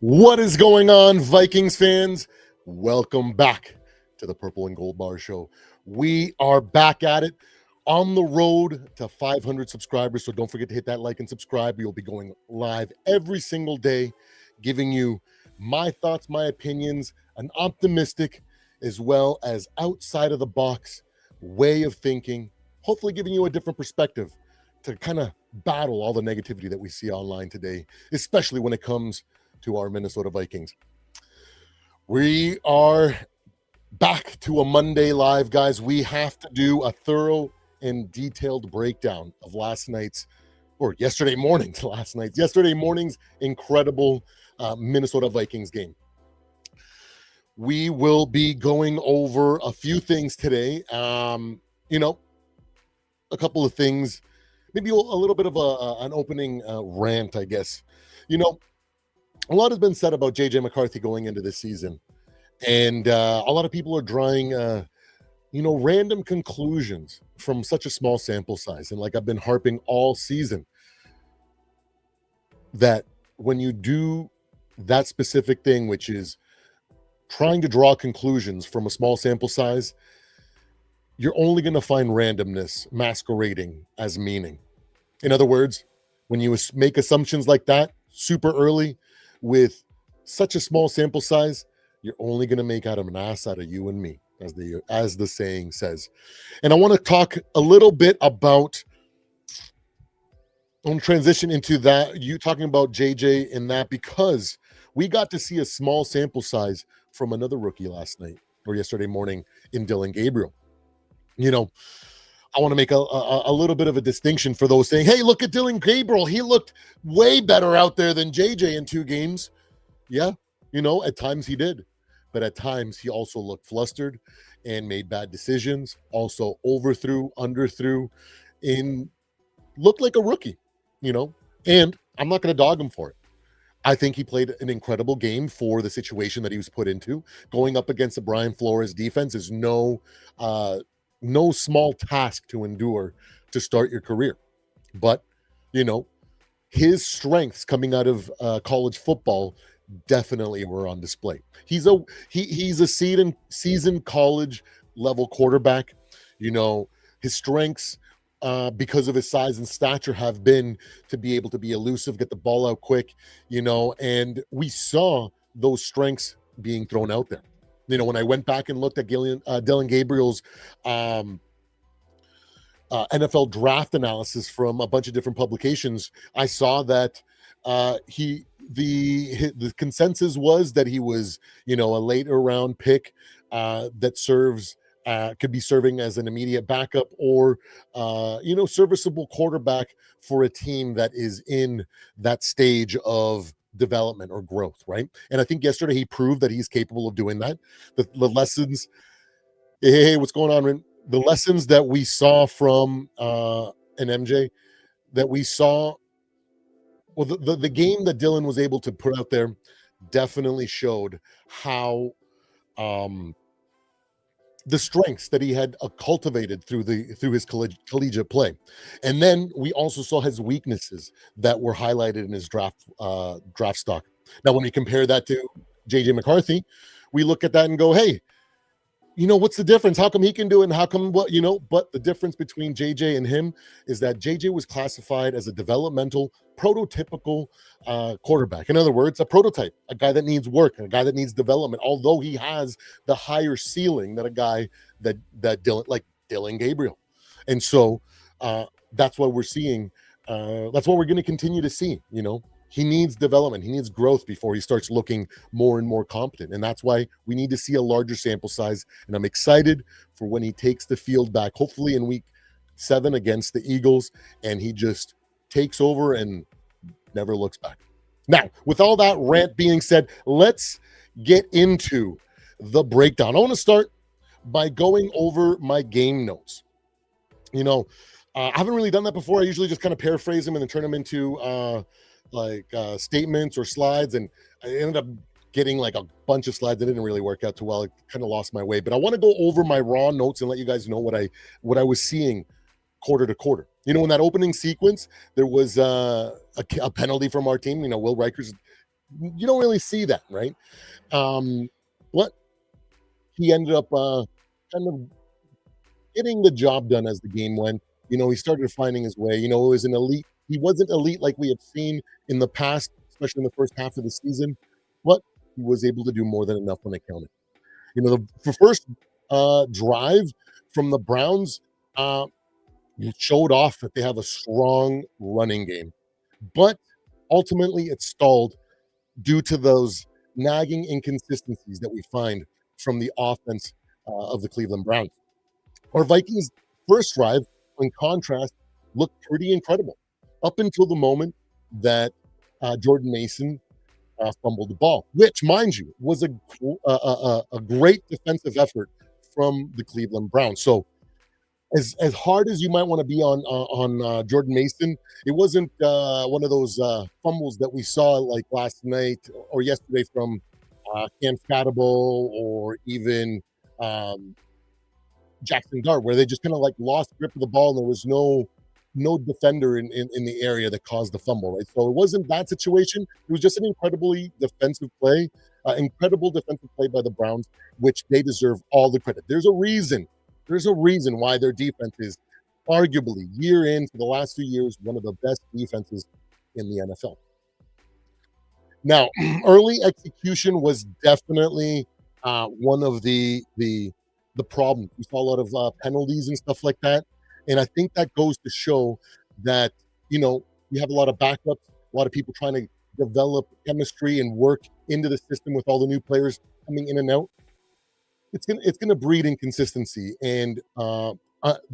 What is going on, Vikings fans? Welcome back to the Purple and Gold Bar Show. We are back at it on the road to 500 subscribers. So don't forget to hit that like and subscribe. We'll be going live every single day, giving you my thoughts, my opinions, an optimistic as well as outside of the box way of thinking, hopefully giving you a different perspective to kind of battle all the negativity that we see online today, especially when it comes to our Minnesota Vikings. We are back to a Monday live, guys. We have to do a thorough and detailed breakdown of yesterday morning's incredible Minnesota Vikings game. We will be going over a few things today. A couple of things, maybe a little bit of an opening rant, I guess. A lot has been said about JJ McCarthy going into this season, and a lot of people are drawing, random conclusions from such a small sample size. And like I've been harping all season, that when you do that specific thing, which is trying to draw conclusions from a small sample size, you're only going to find randomness masquerading as meaning. In other words, when you make assumptions like that super early, with such a small sample size, you're only going to make an ass out of you and me, as the saying says. And I want to talk a little bit about, I want to transition into that, you talking about JJ in that, because we got to see a small sample size from another rookie last night or yesterday morning in Dillon Gabriel. I want to make a little bit of a distinction for those saying, hey, look at Dillon Gabriel. He looked way better out there than JJ in 2 games. Yeah, at times he did. But at times he also looked flustered and made bad decisions. Also overthrew, underthrew, and looked like a rookie, And I'm not going to dog him for it. I think he played an incredible game for the situation that he was put into. Going up against the Brian Flores defense is no small task to endure to start your career. But, his strengths coming out of college football definitely were on display. He's a seasoned college level quarterback. His strengths, because of his size and stature, have been to be able to be elusive, get the ball out quick, and we saw those strengths being thrown out there. When I went back and looked at Dillon Gabriel's NFL draft analysis from a bunch of different publications, I saw that the consensus was that he was, a later round pick that serves could be serving as an immediate backup or serviceable quarterback for a team that is in that stage of development or growth, right? And I think yesterday he proved that he's capable of doing that. The lessons, hey, what's going on, Rin? The lessons that we saw from an MJ, that we saw, well, the game that Dillon was able to put out there definitely showed how the strengths that he had cultivated through his collegiate play. And then we also saw his weaknesses that were highlighted in his draft stock. Now, when we compare that to JJ McCarthy, we look at that and go, hey, what's the difference? How come he can do it and how come but the difference between JJ and him is that JJ was classified as a developmental, prototypical quarterback. In other words, a prototype, a guy that needs work, a guy that needs development, although he has the higher ceiling than a guy that Dillon Gabriel. And so that's what we're seeing. That's what we're going to continue to see, He needs development. He needs growth before he starts looking more and more competent. And that's why we need to see a larger sample size. And I'm excited for when he takes the field back, hopefully in week 7 against the Eagles, and he just takes over and never looks back. Now, with all that rant being said, let's get into the breakdown. I want to start by going over my game notes. I haven't really done that before. I usually just kind of paraphrase them and then turn them into statements or slides, and I ended up getting like a bunch of slides that didn't really work out too well. I kind of lost my way, but I want to go over my raw notes and let you guys know what I was seeing quarter to quarter. In that opening sequence, there was a penalty from our team. Will Reichers You don't really see that, right? Um, but he ended up kind of getting the job done as the game went. He started finding his way. It was an elite. He wasn't elite like we had seen in the past, especially in the first half of the season, but he was able to do more than enough when it counted. The first drive from the Browns uh, showed off that they have a strong running game, but ultimately it stalled due to those nagging inconsistencies that we find from the offense of the Cleveland Browns. Our Vikings' first drive, in contrast, looked pretty incredible up until the moment that Jordan Mason fumbled the ball, which, mind you, was a great defensive effort from the Cleveland Browns. So, as hard as you might want to be on Jordan Mason, it wasn't one of those fumbles that we saw like last night or yesterday from Cam Scatable or even um, Jackson Dart, where they just kind of like lost grip of the ball and there was no defender in the area that caused the fumble, right? So it wasn't that situation. It was just an incredibly defensive play, incredible defensive play by the Browns, which they deserve all the credit. There's a reason. There's a reason why their defense is arguably year in for the last few years one of the best defenses in the NFL. Now, early execution was definitely one of the problems. We saw a lot of penalties and stuff like that, and I think that goes to show that you have a lot of backups, a lot of people trying to develop chemistry and work into the system with all the new players coming in and out. It's gonna breed inconsistency, and the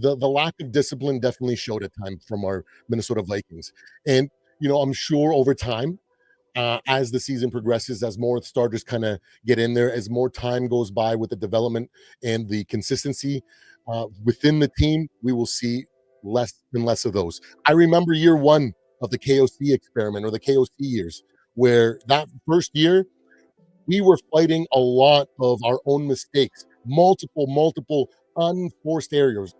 lack of discipline definitely showed at times from our Minnesota Vikings. And I'm sure over time as the season progresses, as more starters kind of get in there, as more time goes by with the development and the consistency within the team, we will see less and less of those. I remember year one of the KOC experiment or the KOC years, where that first year we were fighting a lot of our own mistakes, multiple unforced errors,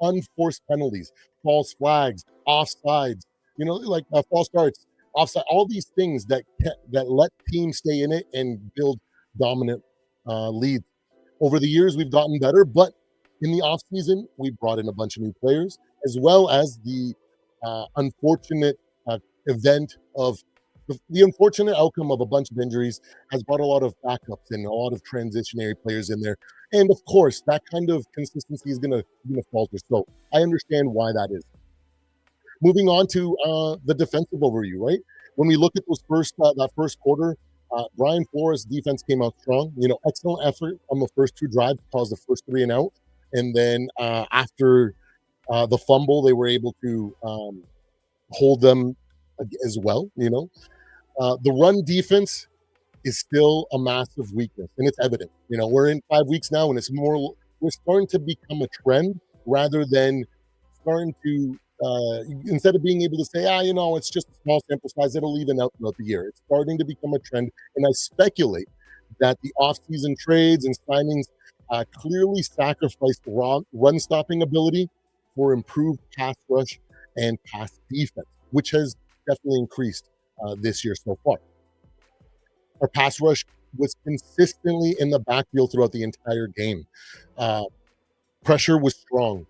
unforced penalties, false flags, offsides, like false starts, offside, all these things that let teams stay in it and build dominant leads. Over the years, we've gotten better, but in the offseason, we brought in a bunch of new players, as well as the unfortunate event of the unfortunate outcome of a bunch of injuries has brought a lot of backups and a lot of transitionary players in there. And of course, that kind of consistency is gonna falter. So I understand why that is. Moving on to the defensive overview, right? When we look at those that first quarter, Brian Flores' defense came out strong. Excellent effort on the first two drives, caused the first three and out, and then after the fumble, they were able to hold them as well. The run defense is still a massive weakness, and it's evident. We're in 5 weeks now, and we're starting to become a trend rather than starting to instead of being able to say, it's just a small sample size, it'll even out throughout the year. It's starting to become a trend, and I speculate that the offseason trades and signings clearly sacrificed run stopping ability for improved pass rush and pass defense, which has definitely increased this year so far. Our pass rush was consistently in the backfield throughout the entire game. Uh, Pressure was strong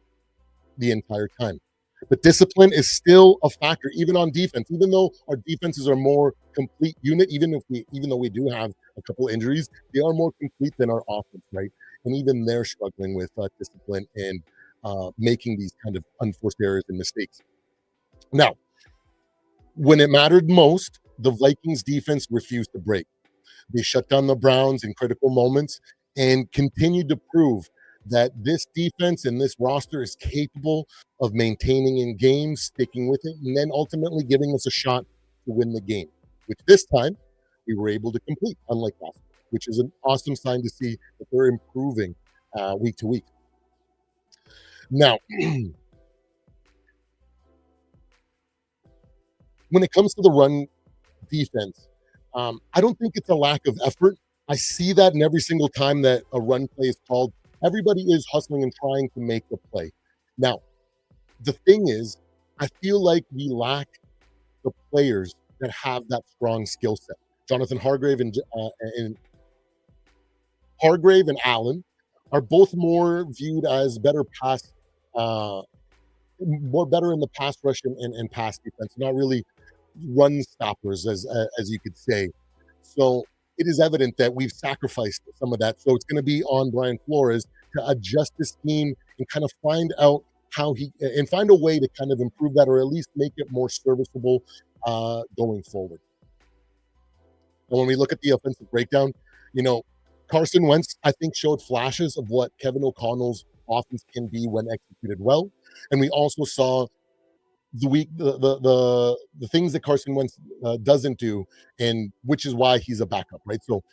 the entire time. But discipline is still a factor, even on defense. Even though our defenses are more complete unit, even though we do have a couple injuries, they are more complete than our offense, right? And even they're struggling with discipline and making these kind of unforced errors and mistakes. Now, when it mattered most, the Vikings defense refused to break. They shut down the Browns in critical moments and continued to prove that this defense and this roster is capable of maintaining in games, sticking with it, and then ultimately giving us a shot to win the game, which this time we were able to complete, unlike last week, which is an awesome sign to see that they're improving week to week. Now, when it comes to the run defense, I don't think it's a lack of effort. I see that in every single time that a run play is called. Everybody is hustling and trying to make the play. Now, the thing is, I feel like we lack the players that have that strong skill set. Jonathan Hargrave and Hargrave and Allen are both more viewed as better pass, uh, more better in the pass rush and pass defense, not really run stoppers, as you could say. So it is evident that we've sacrificed some of that. So it's going to be on Brian Flores to adjust this team and kind of find out how he and find a way to kind of improve that, or at least make it more serviceable going forward. And when we look at the offensive breakdown, you know, Carson Wentz, I think, showed flashes of what Kevin O'Connell's offense can be when executed well. And we also saw the things that Carson Wentz doesn't do, and which is why he's a backup, right? So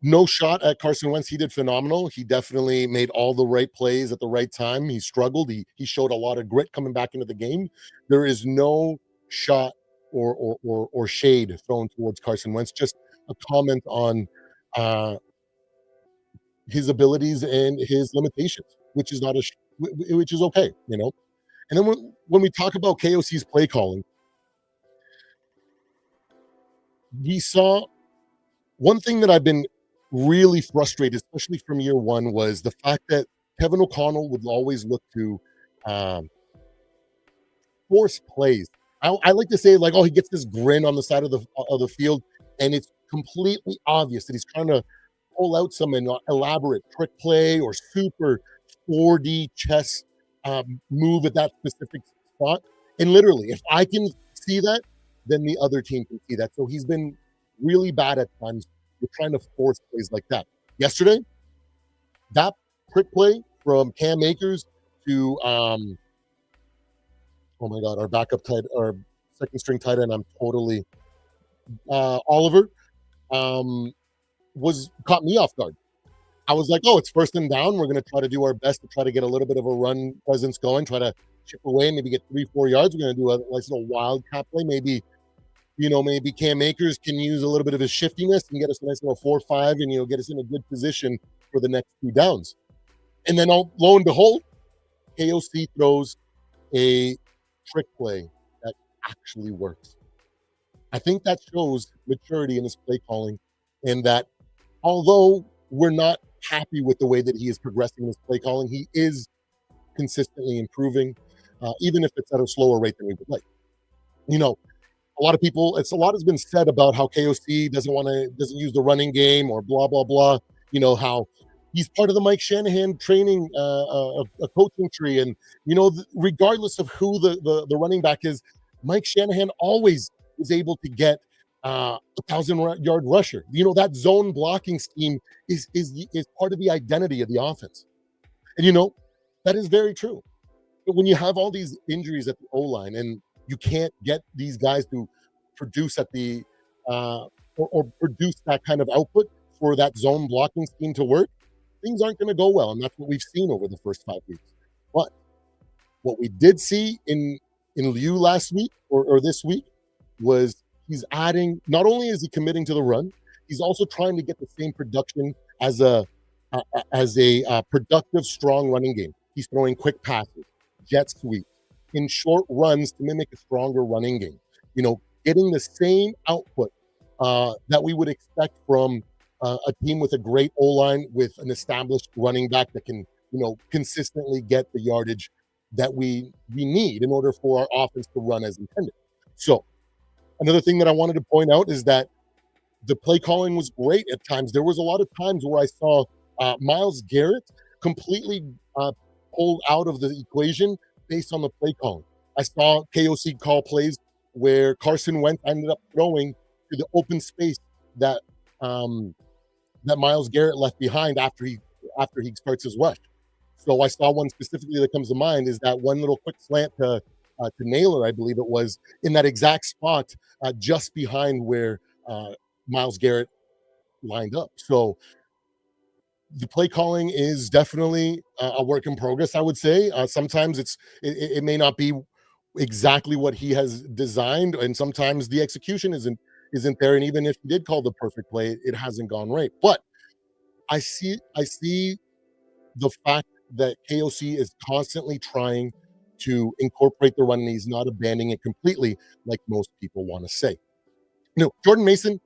no shot at Carson Wentz. He did phenomenal. He definitely made all the right plays at the right time. He struggled. He showed a lot of grit coming back into the game. There is no shot or shade thrown towards Carson Wentz. Just a comment on uh, his abilities and his limitations, which is not a which is okay, you know. And then when we talk about KOC's play calling, we saw one thing that I've been really frustrated, especially from year one, was the fact that Kevin O'Connell would always look to um, force plays. I like to say, like, oh, he gets this grin on the side of the field, and it's completely obvious that he's trying to pull out some elaborate trick play or super 4D chess move at that specific spot. And literally, if I can see that, then the other team can see that. So he's been really bad at times with trying to force plays like that. Yesterday, that trick play from Cam Akers to oh my god, our second string tight end, I'm totally Oliver, um, was caught me off guard. I was like, oh, it's first and down. We're going to try to do our best to try to get a little bit of a run presence going, try to chip away, maybe get 3, 4 yards. We're going to do a nice little wildcat play. Maybe, maybe Cam Akers can use a little bit of his shiftiness and get us a nice little 4, 5 and, get us in a good position for the next 2 downs. And then lo and behold, KOC throws a trick play that actually works. I think that shows maturity in his play calling, and that although we're not happy with the way that he is progressing in his play calling, he is consistently improving, even if it's at a slower rate than we would like. You know, a lot of people, a lot has been said about how KOC doesn't use the running game or blah blah blah. How he's part of the Mike Shanahan training a coaching tree, and regardless of who the running back is, Mike Shanahan always is able to get 1,000-yard rusher. That zone blocking scheme is part of the identity of the offense, and that is very true. But when you have all these injuries at the O line and you can't get these guys to produce at the or produce that kind of output for that zone blocking scheme to work, things aren't going to go well, and that's what we've seen over the first 5 weeks. But what we did see in Liu last week or this week was he's adding. Not only is he committing to the run, he's also trying to get the same production as a productive, strong running game. He's throwing quick passes, jet sweeps, in short runs to mimic a stronger running game. Getting the same output that we would expect from a team with a great O line with an established running back that can, consistently get the yardage that we need in order for our offense to run as intended. So, another thing that I wanted to point out is that the play calling was great at times. There was a lot of times where I saw Myles Garrett completely pulled out of the equation based on the play calling. I saw KOC call plays where Carson Wentz ended up throwing to the open space that that Myles Garrett left behind after he starts his rush. So I saw one specifically that comes to mind is that one little quick slant to Naylor, I believe it was, in that exact spot just behind where Myles Garrett lined up. So the play calling is definitely a work in progress, I would say. Sometimes it may not be exactly what he has designed, and sometimes the execution isn't there. And even if he did call the perfect play, it hasn't gone right. But I see the fact that KOC is constantly trying to incorporate the run, and he's not abandoning it completely, like most people want to say. Jordan Mason,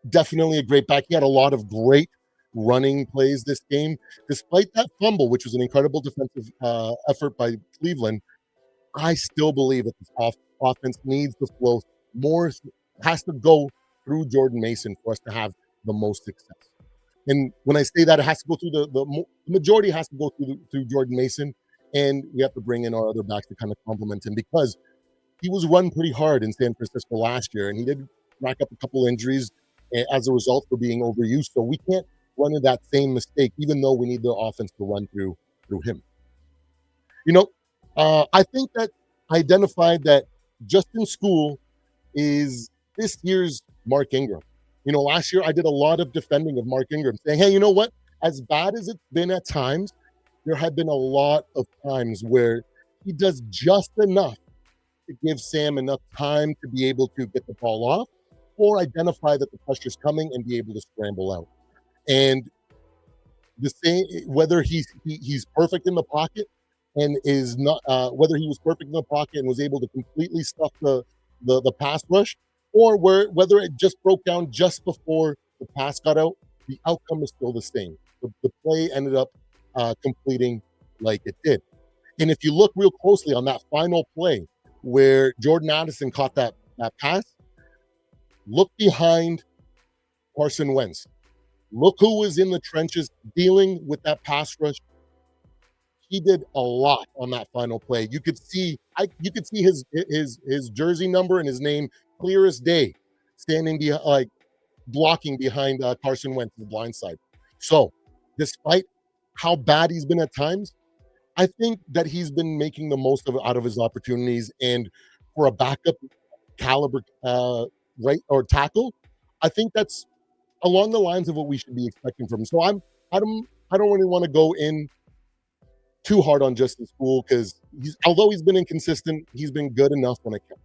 Definitely a great back. He had a lot of great running plays this game. Despite that fumble, which was an incredible defensive effort by Cleveland, I still believe that this offense needs to flow more, has to go through Jordan Mason for us to have the most success. And when I say that, it has to go through the majority has to go through Jordan Mason, and we have to bring in our other backs to kind of complement him because he was run pretty hard in San Francisco last year, and he did rack up a couple injuries as a result for being overused. So we can't run into that same mistake, even though we need the offense to run through him. You know, I think that I identified that Justin School is this year's Mark Ingram. Last year I did a lot of defending of Mark Ingram, saying, hey, you know what? As bad as it's been at times, there have been a lot of times where he does just enough to give Sam enough time to be able to get the ball off or identify that the pressure's coming and be able to scramble out. And the same, whether he's perfect in the pocket and is not, whether he was perfect in the pocket and was able to completely stuff the pass rush, or whether it just broke down just before the pass got out, the outcome is still the same. The play ended up completing like it did. And if you look real closely on that final play where Jordan Addison caught that pass, look behind Carson Wentz. Look who was in the trenches dealing with that pass rush. He did a lot on that final play. You could see his jersey number and his name clear as day, standing behind, like blocking behind Carson Wentz's blind side. So, despite how bad he's been at times, I think that he's been making the most out of his opportunities. And for a backup caliber right or tackle, I think that's along the lines of what we should be expecting from him. So I don't really want to go in too hard on Justin School because although he's been inconsistent, he's been good enough when it counts.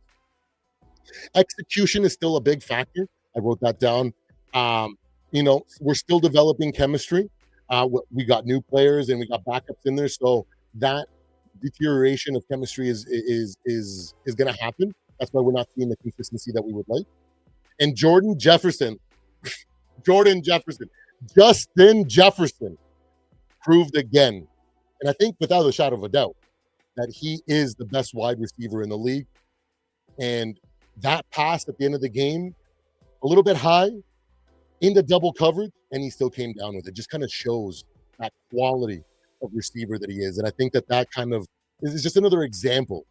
Execution is still a big factor. I wrote that down. We're still developing chemistry. We got new players and we got backups in there, so that deterioration of chemistry is going to happen. That's why we're not seeing the consistency that we would like. And Justin Jefferson proved again, and I think without a shadow of a doubt, that he is the best wide receiver in the league. And that pass at the end of the game, a little bit high into double coverage, and he still came down with it. Just kind of shows that quality of receiver that he is. And I think that kind of is just another example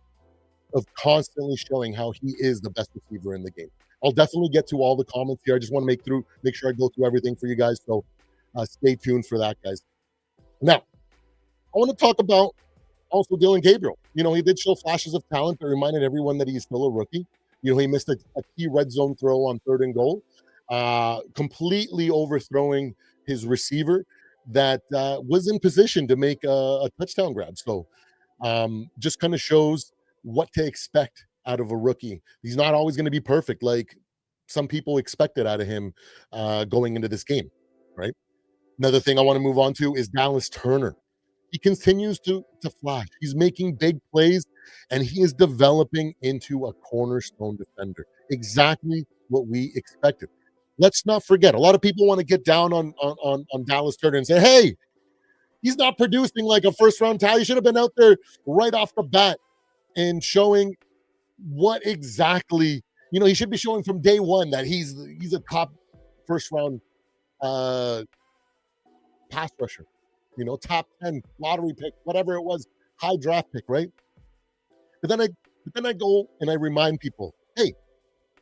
of constantly showing how he is the best receiver in the game. I'll definitely get to all the comments here. I just want to make sure I go through everything for you guys. So stay tuned for that, guys. Now, I want to talk about also Dylan Gabriel. He did show flashes of talent that reminded everyone that he's still a rookie. He missed a key red zone throw on 3rd and goal, completely overthrowing his receiver that was in position to make a touchdown grab. So just kind of shows what to expect out of a rookie. He's not always going to be perfect like some people expected out of him going into this game, right? Another thing I want to move on to is Dallas Turner. He continues to flash. He's making big plays, and he is developing into a cornerstone defender. Exactly what we expected. Let's not forget, a lot of people want to get down on Dallas Turner and say, hey, he's not producing like a first-round talent. He should have been out there right off the bat and showing what exactly, he should be showing from day one that he's a top first-round pass rusher. Top 10 lottery pick, whatever it was, high draft pick, right? But then I go and I remind people, hey,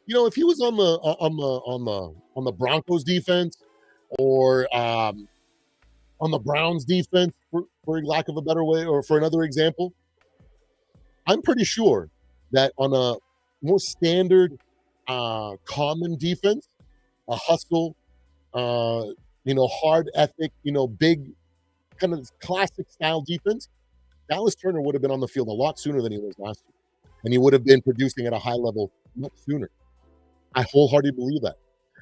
if he was on the Broncos defense or on the Browns defense, for lack of a better way, or for another example, I'm pretty sure that on a more standard, common defense, a hustle, hard ethic, big kind of classic style defense, Dallas Turner would have been on the field a lot sooner than he was last year. And he would have been producing at a high level much sooner. I wholeheartedly believe that.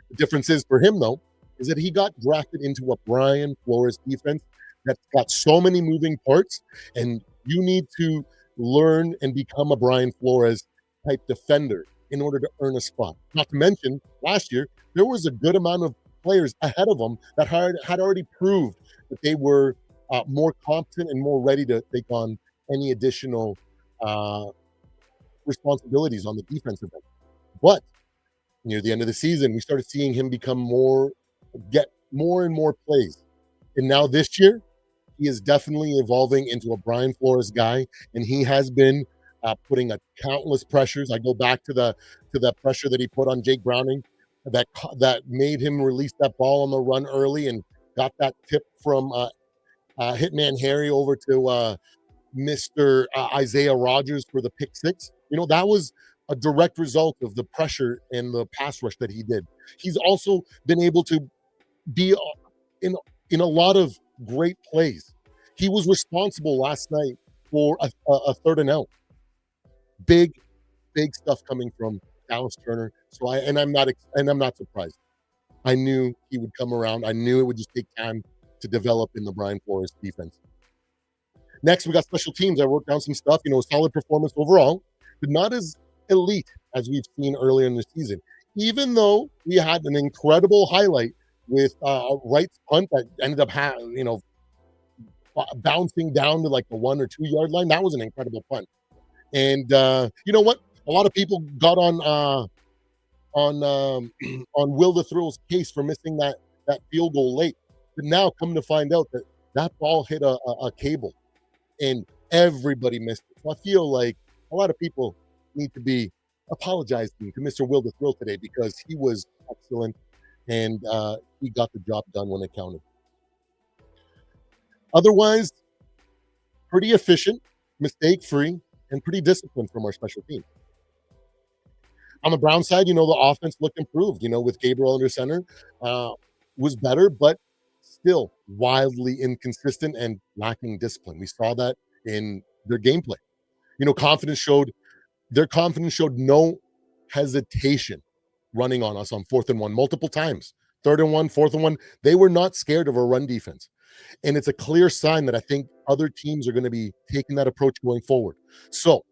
The difference is for him, though, is that he got drafted into a Brian Flores defense that's got so many moving parts, and you need to learn and become a Brian Flores type defender in order to earn a spot. Not to mention, last year, there was a good amount of players ahead of them that had already proved that they were more competent and more ready to take on any additional uh, responsibilities on the defensive end. But near the end of the season, we started seeing him get more and more plays. And now this year, he is definitely evolving into a Brian Flores guy, and he has been putting a countless pressures. I go back to the pressure that he put on Jake Browning, that made him release that ball on the run early and got that tip from Hitman Harry over to Mr. Isaiah Rogers for the pick six. That was a direct result of the pressure and the pass rush that he did. He's also been able to be in a lot of great plays. He was responsible last night for a third and out. Big, big stuff coming from Dallas Turner. I'm not surprised. I knew he would come around. I knew it would just take time to develop in the Brian Flores defense. Next, we got special teams. I wrote down some stuff. Solid performance overall, but not as elite as we've seen earlier in the season. Even though we had an incredible highlight with Wright's punt that ended up bouncing down to like the 1 or 2 yard line. That was an incredible punt. And you know what? A lot of people got on on Will the Thrill's case for missing that field goal late. But now come to find out that ball hit a cable and everybody missed it. So I feel like a lot of people need to be apologizing to Mr. Will the Thrill today because he was excellent and he got the job done when it counted. Otherwise, pretty efficient, mistake-free, and pretty disciplined from our special team. On the Brown side, the offense looked improved, with Gabriel under center, was better, but still wildly inconsistent and lacking discipline. We saw that in their gameplay. Their confidence showed no hesitation running on us on 4th and 1 multiple times. 3rd and 1, 4th and 1. They were not scared of our run defense. And it's a clear sign that I think other teams are going to be taking that approach going forward. So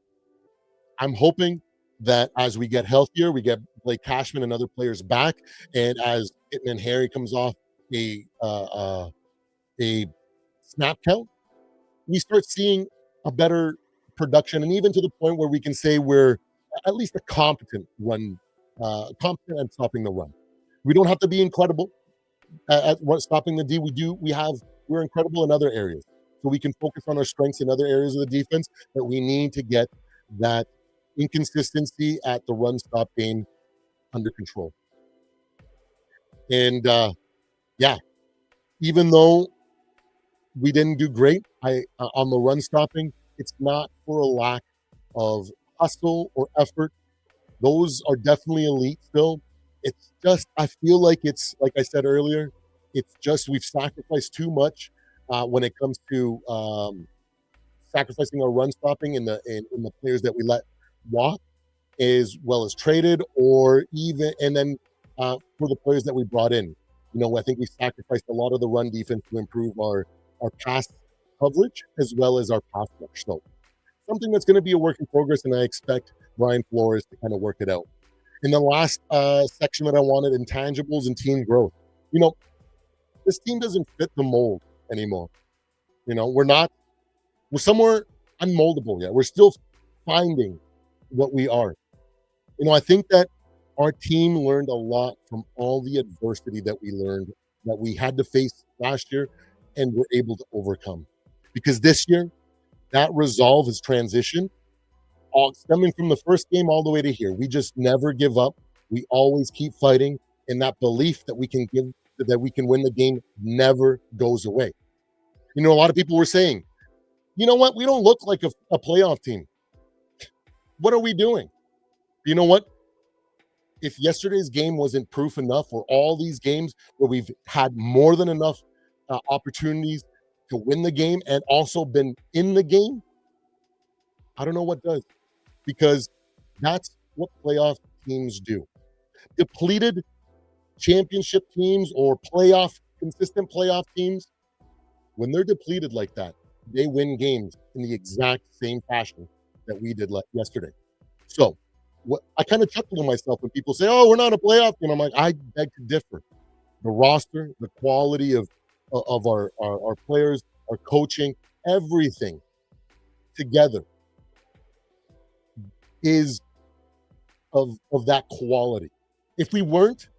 I'm hoping that as we get healthier, we get Blake Cashman and other players back, and as Hitman Harry comes off a snap count, we start seeing a better production, and even to the point where we can say we're at least a competent competent at stopping the run. We don't have to be incredible at stopping the D. We're incredible in other areas, so we can focus on our strengths in other areas of the defense. But we need to get that inconsistency at the run stop game under control. And yeah, even though we didn't do great on the run stopping, it's not for a lack of hustle or effort. Those are definitely elite still. It's just, I feel like it's, like I said earlier, it's just we've sacrificed too much when it comes to sacrificing our run stopping in the players that we let walk, as well as traded, or even, and then for the players that we brought in. I think we sacrificed a lot of the run defense to improve our pass coverage as well as our pass rush. So something that's going to be a work in progress, and I expect Brian Flores to kind of work it out. In the last section that I wanted, intangibles and team growth. This team doesn't fit the mold anymore. We're somewhere unmoldable yet. We're still finding what we are. I think that our team learned a lot from all the adversity that we had to face last year and were able to overcome. Because this year, that resolve has transitioned, all stemming from the first game all the way to here. We just never give up. We always keep fighting, and that belief that we can win the game never goes away. A lot of people were saying, you know what? We don't look like a playoff team. What are we doing? You know what? If yesterday's game wasn't proof enough, or all these games where we've had more than enough opportunities to win the game and also been in the game, I don't know what does, because that's what playoff teams do. Depleted championship teams or consistent playoff teams, when they're depleted like that, they win games in the exact same fashion that we did yesterday. So What I kind of chuckle to myself when people say, "Oh, we're not a playoff team." I'm like, I beg to differ. The roster, the quality of our players, our coaching, everything together is of that quality. If we weren't,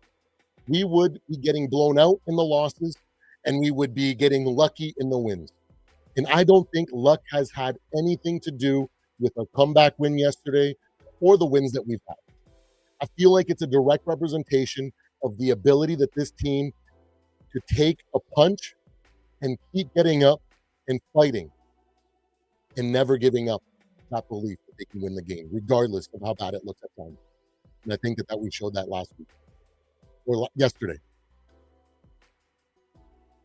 we would be getting blown out in the losses, and we would be getting lucky in the wins. And I don't think luck has had anything to do with a comeback win yesterday or the wins that we've had. I feel like it's a direct representation of the ability that this team to take a punch and keep getting up and fighting and never giving up that belief that they can win the game, regardless of how bad it looks at times. And I think that we showed that last week or yesterday.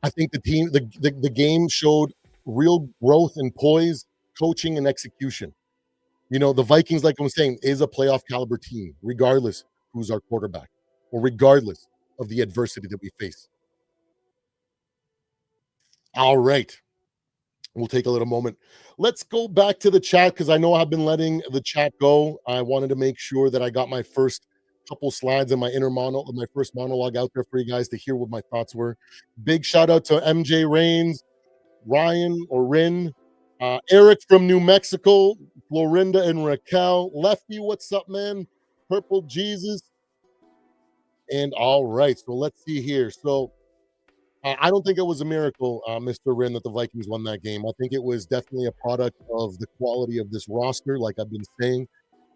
I think the game showed real growth and poise, coaching and execution. The Vikings, like I'm saying, is a playoff caliber team, regardless who's our quarterback or regardless of the adversity that we face. All right. We'll take a little moment. Let's go back to the chat because I know I've been letting the chat go. I wanted to make sure that I got my first couple slides and my first monologue out there for you guys to hear what my thoughts were. Big shout out to MJ Rains, Ryan or Rin, Eric from New Mexico, Florinda and Raquel, Lefty, what's up, man? Purple Jesus. And all right, so let's see here. So I don't think it was a miracle, Mr. Rin, that the Vikings won that game. I think it was definitely a product of the quality of this roster, like I've been saying.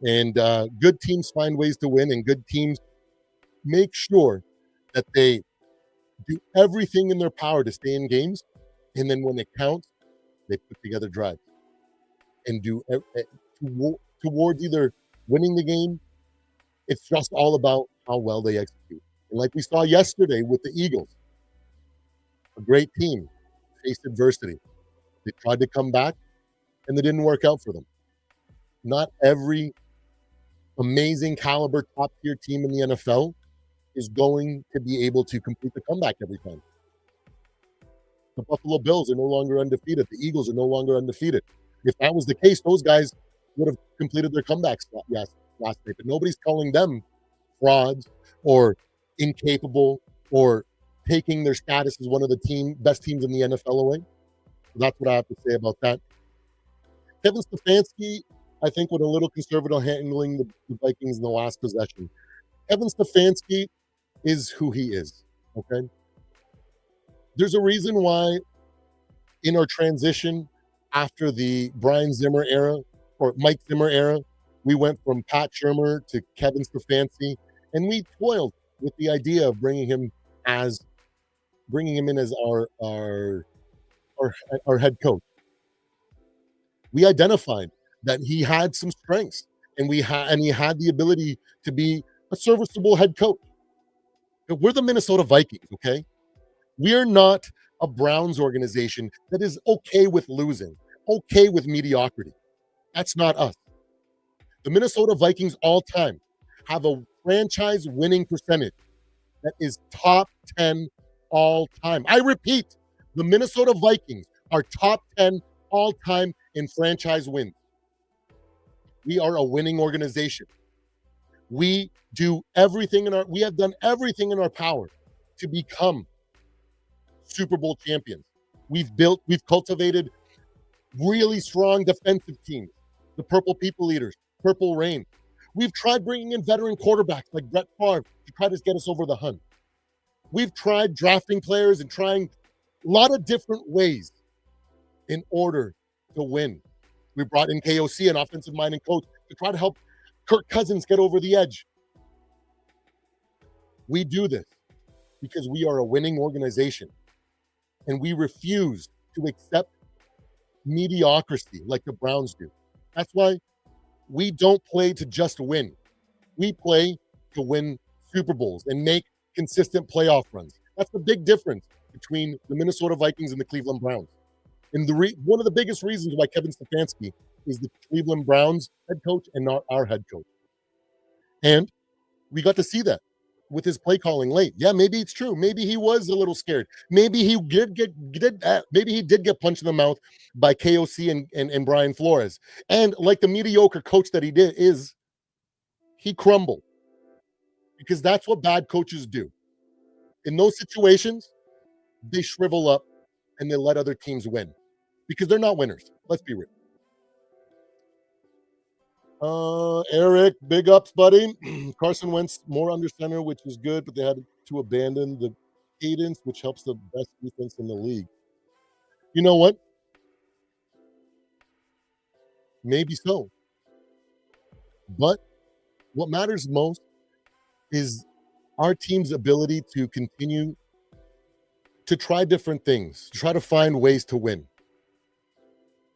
And good teams find ways to win, and good teams make sure that they do everything in their power to stay in games. And then when it counts, they put together drives and do towards either winning the game. It's just all about how well they execute. And like we saw yesterday with the Eagles, a great team faced adversity. They tried to come back, and they didn't work out for them. Not every amazing caliber top tier team in the NFL is going to be able to complete the comeback every time. The Buffalo Bills are no longer undefeated. The Eagles are no longer undefeated. If that was the case, those guys would have completed their comebacks last night. But nobody's calling them frauds or incapable or taking their status as one of the best teams in the NFL away. So that's what I have to say about that. Kevin Stefanski, I think, with a little conservative handling the Vikings in the last possession. Kevin Stefanski is who he is, okay? There's a reason why in our transition after the Brian Zimmer era or Mike Zimmer era, we went from Pat Shurmur to Kevin Stefanski, and we toiled with the idea of bringing him in as our head coach. We identified that he had some strengths, and he had the ability to be a serviceable head coach. We're the Minnesota Vikings, okay? We are not a Browns organization that is okay with losing, okay with mediocrity. That's not us. The Minnesota Vikings all time have a franchise winning percentage that is top 10 all time. I repeat, the Minnesota Vikings are top 10 all time in franchise wins. We are a winning organization. We have done everything in our power to become Super Bowl champions. We've cultivated really strong defensive teams, the Purple People Eaters, Purple Rain. We've tried bringing in veteran quarterbacks like Brett Favre to try to get us over the hump. We've tried drafting players and trying a lot of different ways in order to win. We brought in KOC, an offensive minded coach, to try to help Kirk Cousins get over the edge. We do this because we are a winning organization, and we refuse to accept mediocrity like the Browns do. That's why we don't play to just win. We play to win Super Bowls and make consistent playoff runs. That's the big difference between the Minnesota Vikings and the Cleveland Browns. And one of the biggest reasons why Kevin Stefanski is the Cleveland Browns head coach and not our head coach. And we got to see that with his play calling late. Yeah, maybe it's true. Maybe he was a little scared. Maybe he did get punched in the mouth by KOC and Brian Flores. And like the mediocre coach that he he crumbled because that's what bad coaches do. In those situations, they shrivel up and they let other teams win because they're not winners. Let's be real. Eric, big ups, buddy. Carson Wentz more under center, which is good, but they had to abandon the cadence, which helps the best defense in the league. You know what? Maybe so. But what matters most is our team's ability to continue to try different things, try to find ways to win.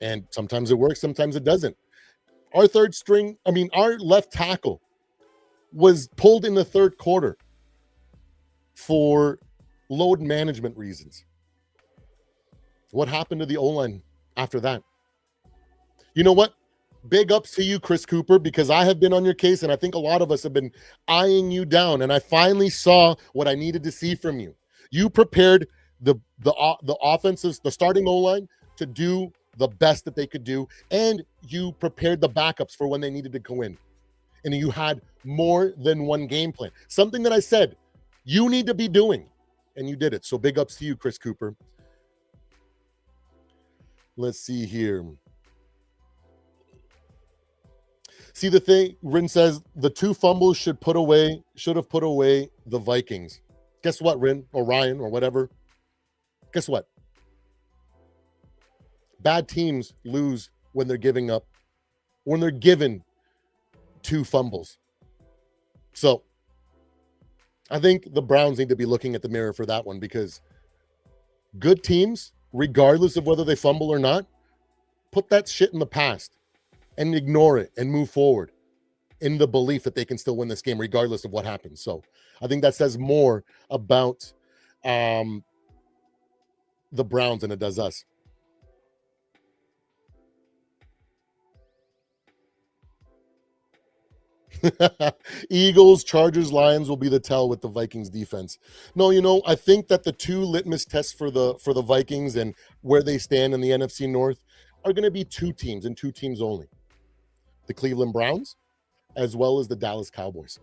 And sometimes it works, sometimes it doesn't. Our third string, I mean, our left tackle was pulled in the third quarter for load management reasons. What happened to the O line after that? You know what? Big ups to you, Chris Cooper, because I have been on your case, and I think a lot of us have been eyeing you down. And I finally saw what I needed to see from you. You prepared the offenses, the starting O line, to do the best that they could do, and you prepared the backups for when they needed to go in. And you had more than one game plan. Something that I said you need to be doing, and you did it. So big ups to you, Chris Cooper. Let's see here. See the thing, Rin says the two fumbles should have put away the Vikings. Guess what, Rin or Ryan or whatever? Guess what? Bad teams lose when they're giving up, when they're given two fumbles. So I think the Browns need to be looking at the mirror for that one, because good teams, regardless of whether they fumble or not, put that shit in the past and ignore it and move forward in the belief that they can still win this game regardless of what happens. So I think that says more about the Browns than it does us. Eagles, Chargers, Lions will be the tell with the Vikings defense. No, I think that the two litmus tests for the Vikings and where they stand in the NFC North are going to be two teams and two teams only. The Cleveland Browns, as well as the Dallas Cowboys.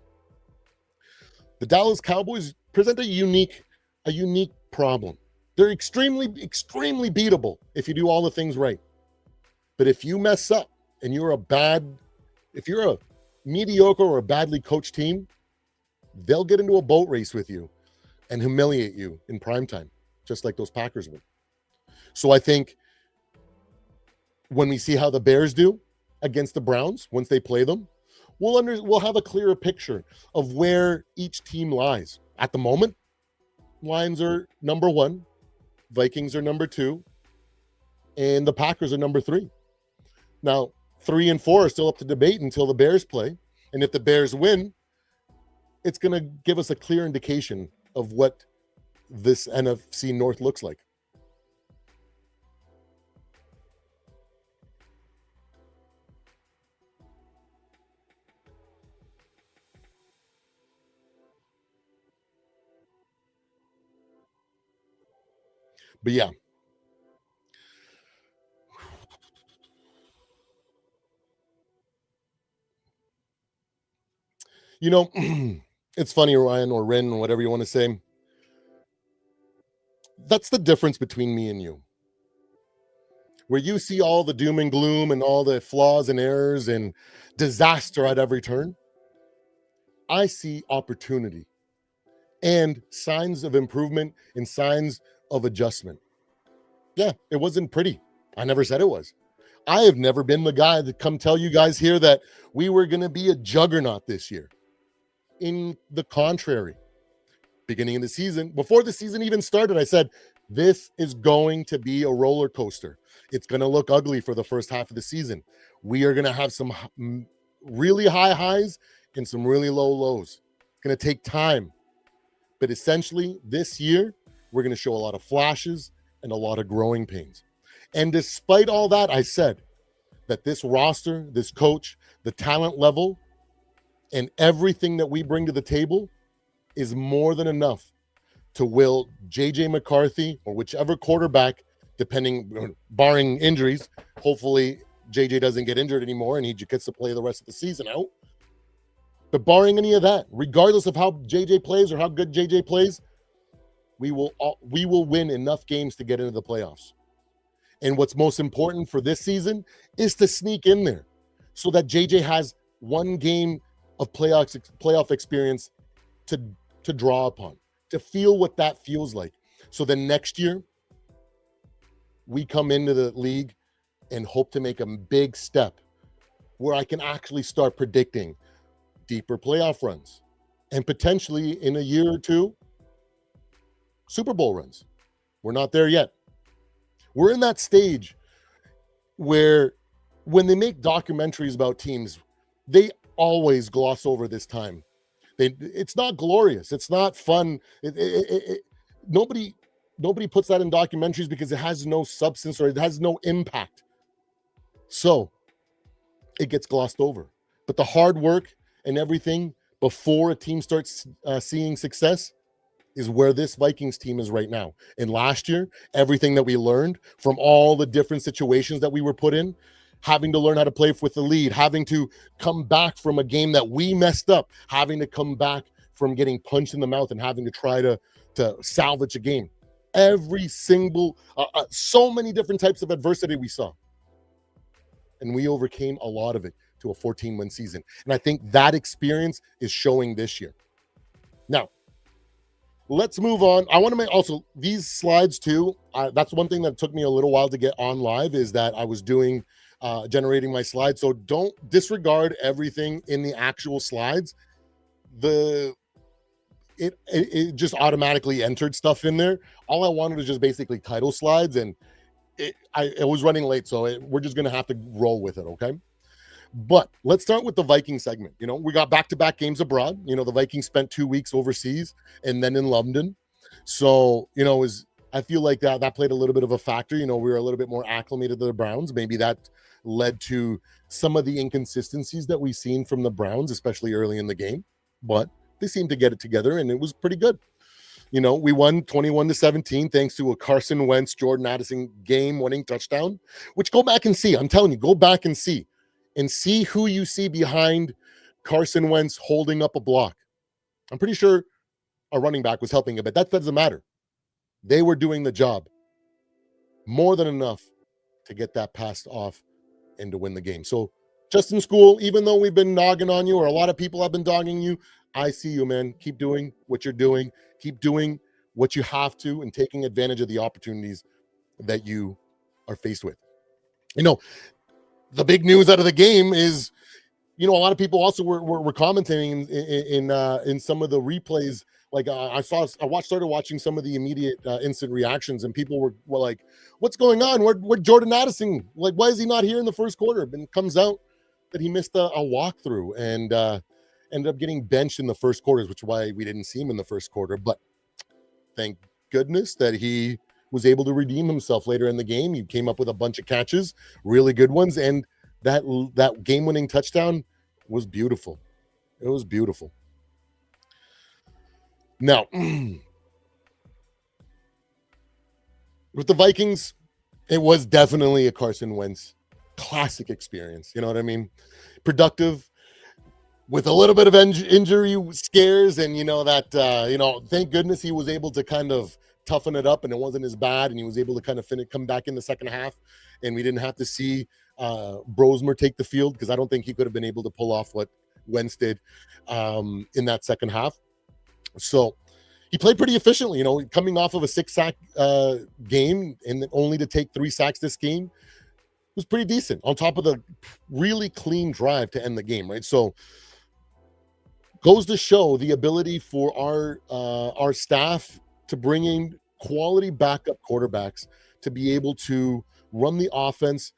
The Dallas Cowboys present a unique problem. They're extremely beatable if you do all the things right. But if you mess up and if you're a mediocre or a badly coached team, they'll get into a boat race with you and humiliate you in primetime, just like those Packers would. So I think when we see how the Bears do against the Browns, once they play them, we'll have a clearer picture of where each team lies. At the moment, Lions are number 1, Vikings are number 2, and the Packers are number 3. Now, 3 and 4 are still up to debate until the Bears play. And if the Bears win, it's going to give us a clear indication of what this NFC North looks like. But yeah. It's funny, Ryan or Ren or whatever you want to say. That's the difference between me and you. Where you see all the doom and gloom and all the flaws and errors and disaster at every turn, I see opportunity and signs of improvement and signs of adjustment. Yeah, it wasn't pretty. I never said it was. I have never been the guy to come tell you guys here that we were going to be a juggernaut this year. In the contrary, beginning of the season, before the season even started, I said, this is going to be a roller coaster. It's going to look ugly for the first half of the season. We are going to have some really high highs and some really low lows. It's going to take time. But essentially, this year, we're going to show a lot of flashes and a lot of growing pains. And despite all that, I said that this roster, this coach, the talent level, and everything that we bring to the table is more than enough to will J.J. McCarthy or whichever quarterback, barring injuries, hopefully J.J. doesn't get injured anymore and he gets to play the rest of the season out. But barring any of that, regardless of how JJ plays or how good JJ plays, we will win enough games to get into the playoffs. And what's most important for this season is to sneak in there so that JJ has one game of playoff experience to draw upon, to feel what that feels like. So then next year, we come into the league and hope to make a big step where I can actually start predicting deeper playoff runs and potentially in a year or two, Super Bowl runs. We're not there yet. We're in that stage where when they make documentaries about teams, they always gloss over this time. It's not glorious. It's not fun. Nobody puts that in documentaries because it has no substance or it has no impact. So it gets glossed over. But the hard work and everything before a team starts seeing success is where this Vikings team is right now. And last year, everything that we learned from all the different situations that we were put in, having to learn how to play with the lead, having to come back from a game that we messed up, having to come back from getting punched in the mouth and having to try to salvage a game. Every single, so many different types of adversity we saw. And we overcame a lot of it to a 14-win season. And I think that experience is showing this year. Now, let's move on. I want to make also these slides too. That's one thing that took me a little while to get on live is that I was doing generating my slides. So don't disregard everything in the actual slides. It just automatically entered stuff in there. All I wanted was just basically title slides, and it was running late, so we're just gonna have to roll with it, okay? But let's start with the Viking segment. We got back-to-back games abroad. The Vikings spent 2 weeks overseas and then in London. So, I feel like that played a little bit of a factor. We were a little bit more acclimated to the Browns. Maybe that led to some of the inconsistencies that we've seen from the Browns, especially early in the game. But they seemed to get it together, and it was pretty good. We won 21-17 thanks to a Carson Wentz, Jordan Addison game-winning touchdown, which go back and see. I'm telling you, go back and see who you see behind Carson Wentz holding up a block. I'm pretty sure a running back was helping him, but that doesn't matter. They were doing the job more than enough to get that passed off and to win the game. So Justin School, even though we've been dogging on you or a lot of people have been dogging you, I see you, man. Keep doing what you're doing. Keep doing what you have to and taking advantage of the opportunities that you are faced with. The big news out of the game is, a lot of people also were commenting in some of the replays. Like started watching some of the immediate instant reactions, and people were like, "What's going on? Where Jordan Addison? Like, why is he not here in the first quarter?" And it comes out that he missed a walkthrough and ended up getting benched in the first quarters, which is why we didn't see him in the first quarter. But thank goodness that he was able to redeem himself later in the game. He came up with a bunch of catches, really good ones, and that game-winning touchdown was beautiful. It was beautiful. Now, with the Vikings, it was definitely a Carson Wentz classic experience. You know what I mean? Productive, with a little bit of injury scares, and thank goodness he was able to kind of toughen it up and it wasn't as bad, and he was able to kind of come back in the second half, and we didn't have to see Brosmer take the field, because I don't think he could have been able to pull off what Wentz did in that second half. So he played pretty efficiently, coming off of a 6-sack game, and only to take 3 sacks this game was pretty decent, on top of the really clean drive to end the game, right? So goes to show the ability for our staff to bring in quality backup quarterbacks to be able to run the offense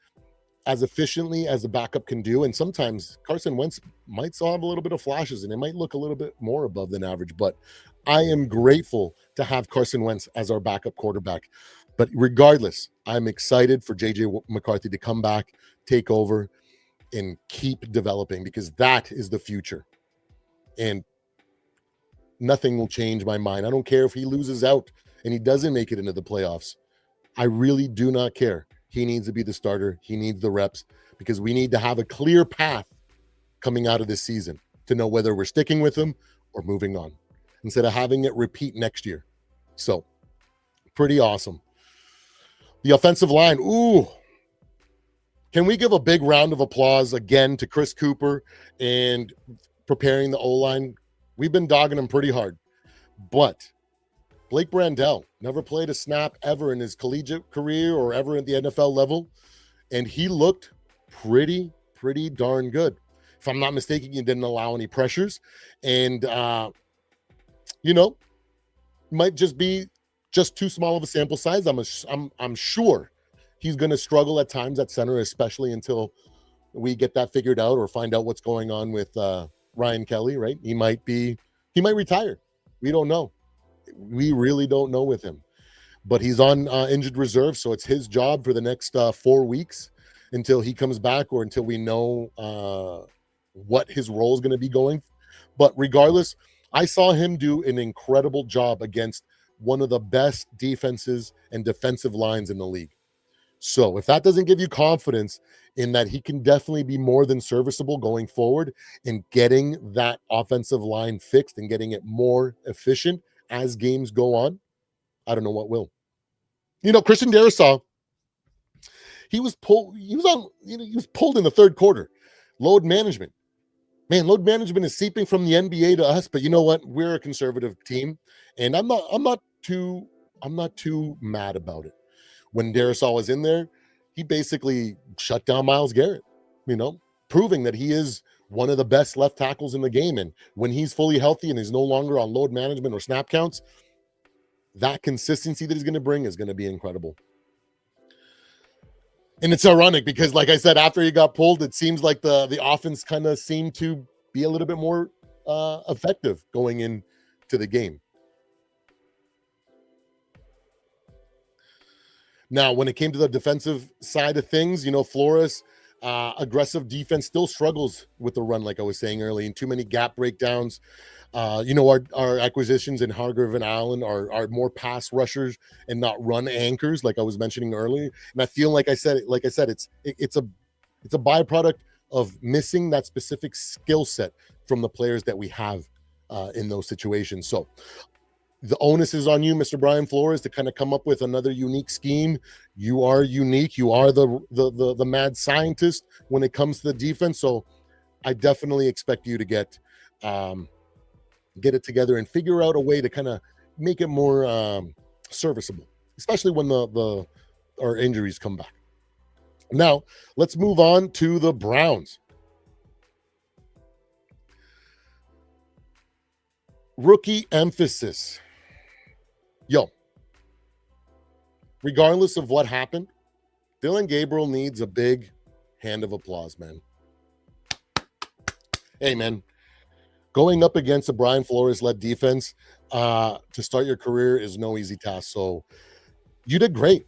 as efficiently as the backup can do. And sometimes Carson Wentz might still have a little bit of flashes, and it might look a little bit more above than average. But I am grateful to have Carson Wentz as our backup quarterback. But regardless, I'm excited for J.J. McCarthy to come back, take over, and keep developing, because that is the future. And nothing will change my mind. I don't care if he loses out and he doesn't make it into the playoffs. I really do not care. He needs to be the starter. He needs the reps, because we need to have a clear path coming out of this season. to know whether we're sticking with him or moving on instead of having it repeat next year. So, pretty awesome. The offensive line, ooh, can we give a big round of applause again to Chris Cooper and preparing the O-line? We've been dogging him pretty hard. But Blake Brandel never played a snap ever in his collegiate career or ever at the NFL level, and he looked pretty darn good. If I'm not mistaken, he didn't allow any pressures, and you know, might just be just too small of a sample size. I'm sure he's going to struggle at times at center, especially until we get that figured out or find out what's going on with Ryan Kelly. Right? He might retire. We don't know. We really don't know with him, but he's on injured reserve, so it's his job for the next 4 weeks until he comes back or until we know what his role is going to be going. But regardless, I saw him do an incredible job against one of the best defenses and defensive lines in the league. So if that doesn't give you confidence in that he can definitely be more than serviceable going forward and getting that offensive line fixed and getting it more efficient as games go on, I don't know what will. Christian Darrisaw, he was pulled in the third quarter. Load management. Man, load management is seeping from the NBA to us, but you know what? We're a conservative team, and I'm not too mad about it. When Darrisaw was in there, he basically shut down Myles Garrett, proving that he is one of the best left tackles in the game. And when he's fully healthy and is no longer on load management or snap counts, that consistency that he's going to bring is going to be incredible. And it's ironic because, like I said, after he got pulled, it seems like the offense kind of seemed to be a little bit more effective going into the game. Now, when it came to the defensive side of things, Flores, aggressive defense still struggles with the run, like I was saying earlier, and too many gap breakdowns. Our acquisitions in Hargrave and Allen are more pass rushers and not run anchors, like I was mentioning earlier. And I feel like I said, it's a byproduct of missing that specific skill set from the players that we have in those situations. So the onus is on you, Mr. Brian Flores, to kind of come up with another unique scheme. You are unique. You are the mad scientist when it comes to the defense. So I definitely expect you to get it together and figure out a way to kind of make it more serviceable, especially when our injuries come back. Now, let's move on to the Browns. Rookie emphasis. Regardless of what happened, Dillon Gabriel needs a big hand of applause, man. Hey, man. Going up against a Brian Flores-led defense to start your career is no easy task. So you did great.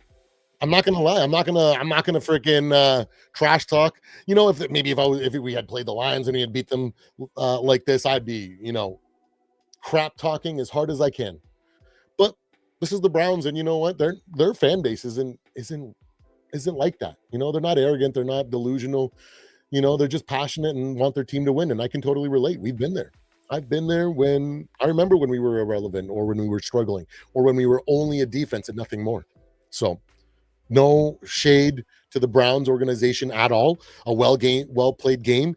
I'm not gonna lie. I'm not gonna freaking trash talk. If we had played the Lions and we had beat them like this, I'd be crap talking as hard as I can. But this is the Browns, and you know what? Their fan base isn't like that. They're not arrogant. They're not delusional. They're just passionate and want their team to win. And I can totally relate. We've been there. I've been there I remember when we were irrelevant or when we were struggling or when we were only a defense and nothing more. So no shade to the Browns organization at all. A well-played game.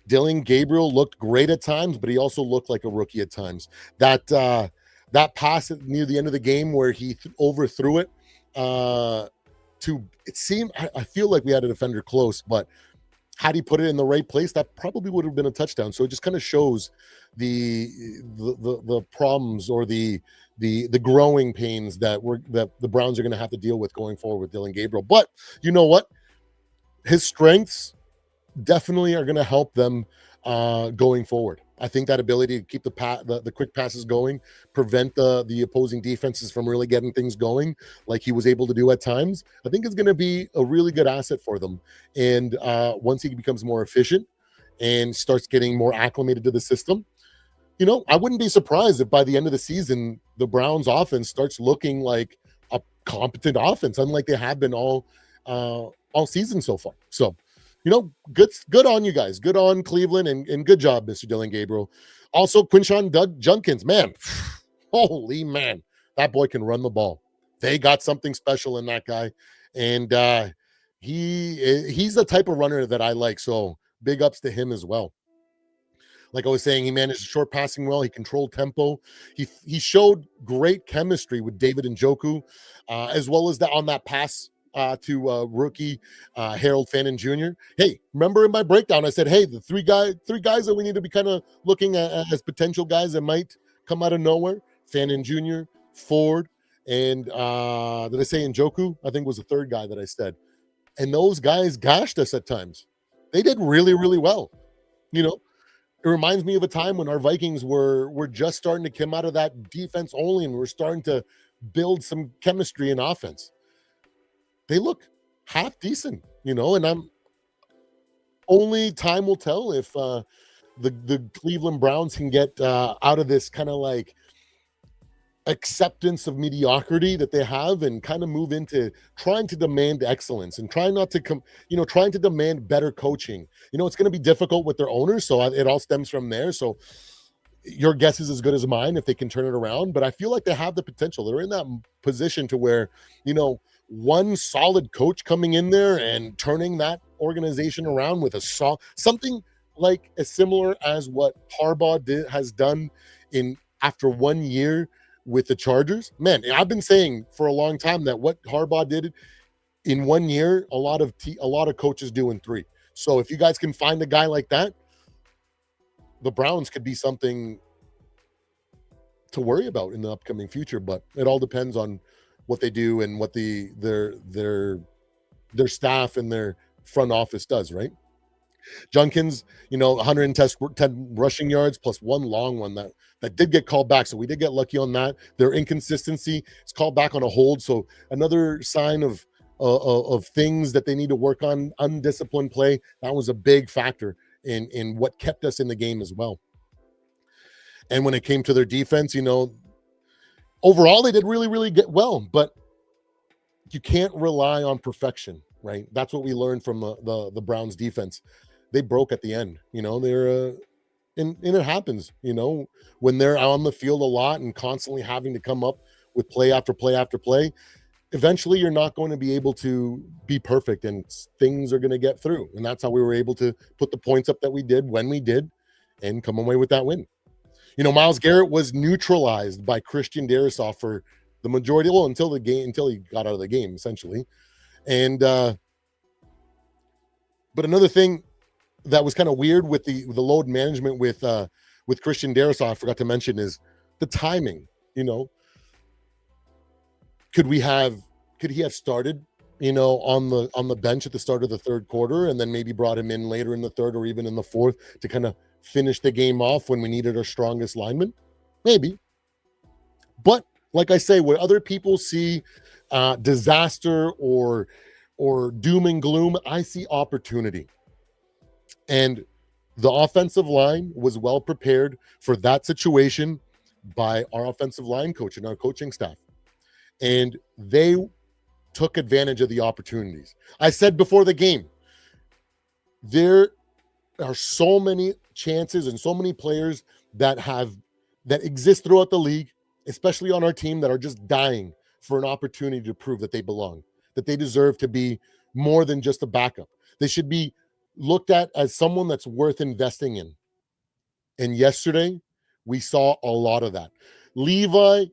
Dillon Gabriel looked great at times, but he also looked like a rookie at times. That pass near the end of the game where he overthrew it I feel like we had a defender close, but had he put it in the right place, that probably would have been a touchdown. So it just kind of shows the problems or the growing pains that the Browns are going to have to deal with going forward with Dillon Gabriel. But you know what? His strengths definitely are going to help them going forward. I think that ability to keep the quick passes going, prevent the opposing defenses from really getting things going like he was able to do at times, I think it's going to be a really good asset for them. And once he becomes more efficient and starts getting more acclimated to the system, I wouldn't be surprised if by the end of the season, the Browns offense starts looking like a competent offense, unlike they have been all season so far. So Good on you guys. Good on Cleveland, and good job, Mr. Dylan Gabriel. Also, Quinshawn Doug Junkins, man, holy man, that boy can run the ball. They got something special in that guy, and he's the type of runner that I like. So big ups to him as well. Like I was saying, he managed short passing well. He controlled tempo. He showed great chemistry with David Njoku, as well as that on that pass to rookie Harold Fannin Jr. Hey, remember in my breakdown, I said, hey, the three guys that we need to be kind of looking at as potential guys that might come out of nowhere: Fannin Jr., Ford, and did I say Njoku? I think was the third guy that I said. And those guys gashed us at times. They did really, really well. You know, it reminds me of a time when our Vikings were just starting to come out of that defense only, and we're starting to build some chemistry in offense. They look half decent, and I'm only time will tell if the Cleveland Browns can get out of this kind of like acceptance of mediocrity that they have and kind of move into trying to demand excellence and trying not to trying to demand better coaching. It's going to be difficult with their owners, so it all stems from there. So your guess is as good as mine if they can turn it around, but I feel like they have the potential. They're in that position to where, one solid coach coming in there and turning that organization around with something like as similar as what Harbaugh has done in after 1 year with the Chargers. Man, I've been saying for a long time that what Harbaugh did in 1 year, a lot of coaches do in 3. So if you guys can find a guy like that, the Browns could be something to worry about in the upcoming future. But it all depends on what they do and what their staff and their front office does, right? Junkins, 110 rushing yards plus one long one that did get called back. So we did get lucky on that. Their inconsistency is called back on a hold. So another sign of things that they need to work on. Undisciplined play. That was a big factor in what kept us in the game as well. And when it came to their defense, overall they did really, really get well, but you can't rely on perfection, right? That's what we learned from the Browns defense. They broke at the end, they're and it happens, when they're on the field a lot and constantly having to come up with play after play after play. Eventually you're not going to be able to be perfect and things are going to get through. And that's how we were able to put the points up that we did when we did and come away with that win. Myles Garrett was neutralized by Christian Darrisaw for the majority, until he got out of the game, essentially. And but another thing that was kind of weird with the load management with Christian Darrisaw, I forgot to mention, is the timing. Could he have started, on the bench at the start of the third quarter and then maybe brought him in later in the third or even in the fourth to kind of finish the game off when we needed our strongest lineman? Maybe. But like I say, where other people see disaster or doom and gloom, I see opportunity. And the offensive line was well prepared for that situation by our offensive line coach and our coaching staff. And they took advantage of the opportunities. I said before the game, there are so many chances and so many players that exist throughout the league, especially on our team, that are just dying for an opportunity to prove that they belong, that they deserve to be more than just a backup. They should be looked at as someone that's worth investing in. And yesterday, we saw a lot of that. Levi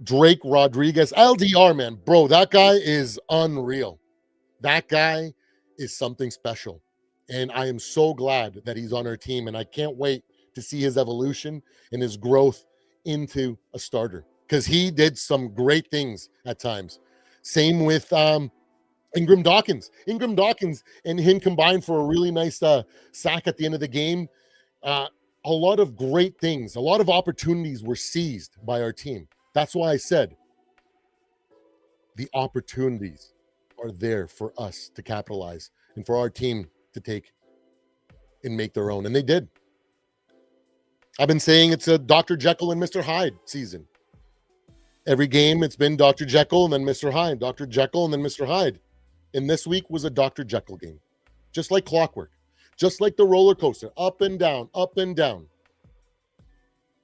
Drake Rodriguez, LDR, man, bro, that guy is unreal. That guy is something special. And I am so glad that he's on our team. And I can't wait to see his evolution and his growth into a starter, because he did some great things at times. Same with Ingram Dawkins. Ingram Dawkins and him combined for a really nice sack at the end of the game. A lot of great things, a lot of opportunities were seized by our team. That's why I said the opportunities are there for us to capitalize and for our team to take and make their own. And they did. I've been saying it's a Dr. Jekyll and Mr. Hyde season. Every game it's been Dr. Jekyll and then Mr. Hyde, Dr. Jekyll and then Mr. Hyde. And this week was a Dr. Jekyll game. just like clockwork, just like the roller coaster, up and down, up and down.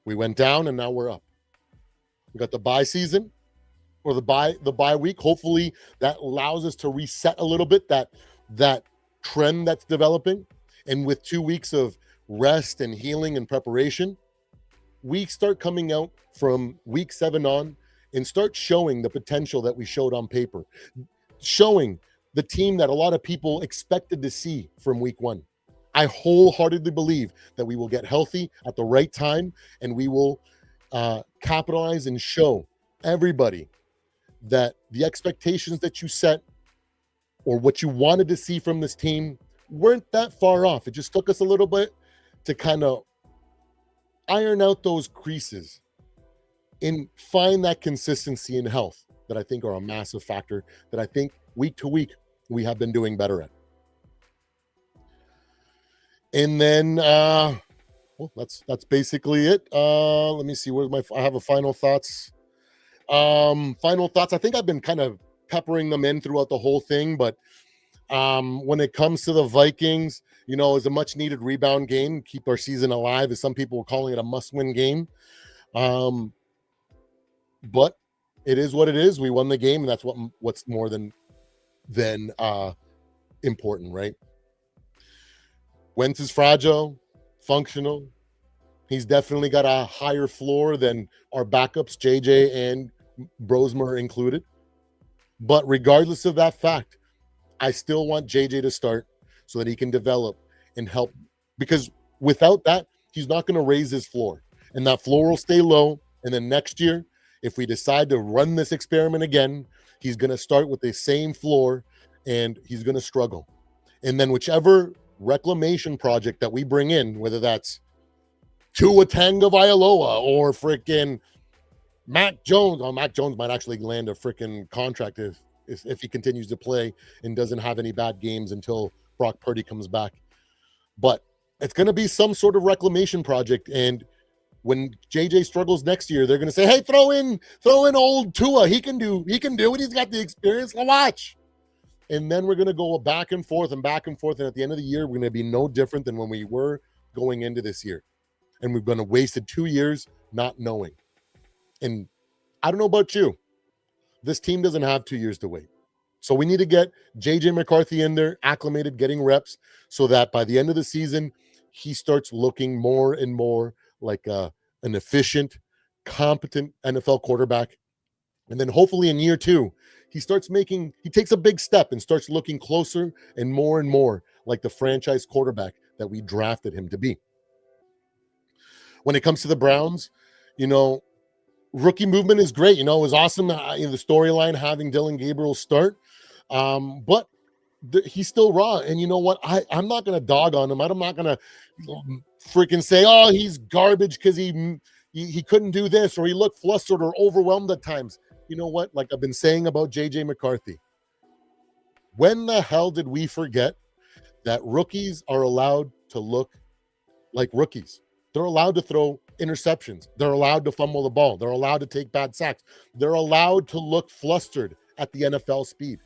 We went down and now we're up. We got the bye season or the bye week. Hopefully that allows us to reset a little bit that trend that's developing. And with 2 weeks of rest and healing and preparation, we start coming out from week 7 on and start showing the potential that we showed on paper, showing the team that a lot of people expected to see from week 1. I wholeheartedly believe that we will get healthy at the right time, and we will capitalize and show everybody that the expectations that you set or what you wanted to see from this team weren't that far off. It just took us a little bit to kind of iron out those creases and find that consistency in health that I think are a massive factor that I think week to week we have been doing better at. And then well, that's basically it. Let me see, I have a final thoughts. Final thoughts. I think I've been kind of peppering them in throughout the whole thing, but when it comes to the Vikings, is a much needed rebound game, keep our season alive, as some people were calling it a must-win game. But it is what it is. We won the game, and that's what's more than important, right? Wentz is fragile, functional. He's definitely got a higher floor than our backups, JJ and Brosmer included. But regardless of that fact, I still want JJ to start so that he can develop and help, because without that, he's not going to raise his floor, and that floor will stay low. And then next year, if we decide to run this experiment again, he's going to start with the same floor and he's going to struggle. And then whichever reclamation project that we bring in, whether that's Tua Tagovailoa or freaking Mac Jones. Oh, Mac Jones might actually land a freaking contract if he continues to play and doesn't have any bad games until Brock Purdy comes back. But it's going to be some sort of reclamation project. And when JJ struggles next year, they're going to say, "Hey, throw in old Tua. He can do it. He's got the experience. Watch." And then we're going to go back and forth. And at the end of the year, we're going to be no different than when we were going into this year. And we've been wasted 2 years not knowing. And I don't know about you. This team doesn't have 2 years to wait. So we need to get JJ McCarthy in there, acclimated, getting reps, so that by the end of the season, he starts looking more and more like an efficient, competent NFL quarterback. And then hopefully in year 2, he takes a big step and starts looking closer and more like the franchise quarterback that we drafted him to be. When it comes to the Browns, rookie movement is great. It was awesome. The storyline having Dylan Gabriel start, but he's still raw. And you know what? I'm not going to dog on him. I'm not going to freaking say, "Oh, he's garbage because he couldn't do this, or he looked flustered or overwhelmed at times." You know what? Like I've been saying about JJ McCarthy, when the hell did we forget that rookies are allowed to look like rookies? They're allowed to throw interceptions. They're allowed to fumble the ball. They're allowed to take bad sacks. They're allowed to look flustered at the NFL speed.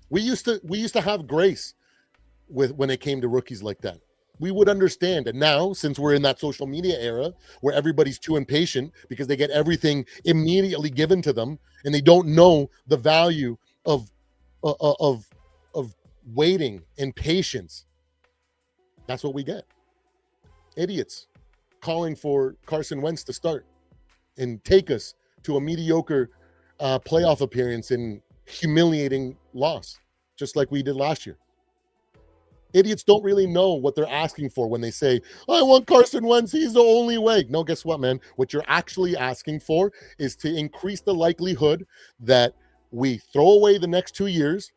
We used to have grace when it came to rookies like that. We would understand. And now, since we're in that social media era where everybody's too impatient because they get everything immediately given to them and they don't know the value of waiting and patience, that's what we get. Idiots calling for Carson Wentz to start and take us to a mediocre playoff appearance and humiliating loss, just like we did last year. Idiots don't really know what they're asking for when they say, "I want Carson Wentz. He's the only way." No, guess what, man? What you're actually asking for is to increase the likelihood that we throw away the next 2 years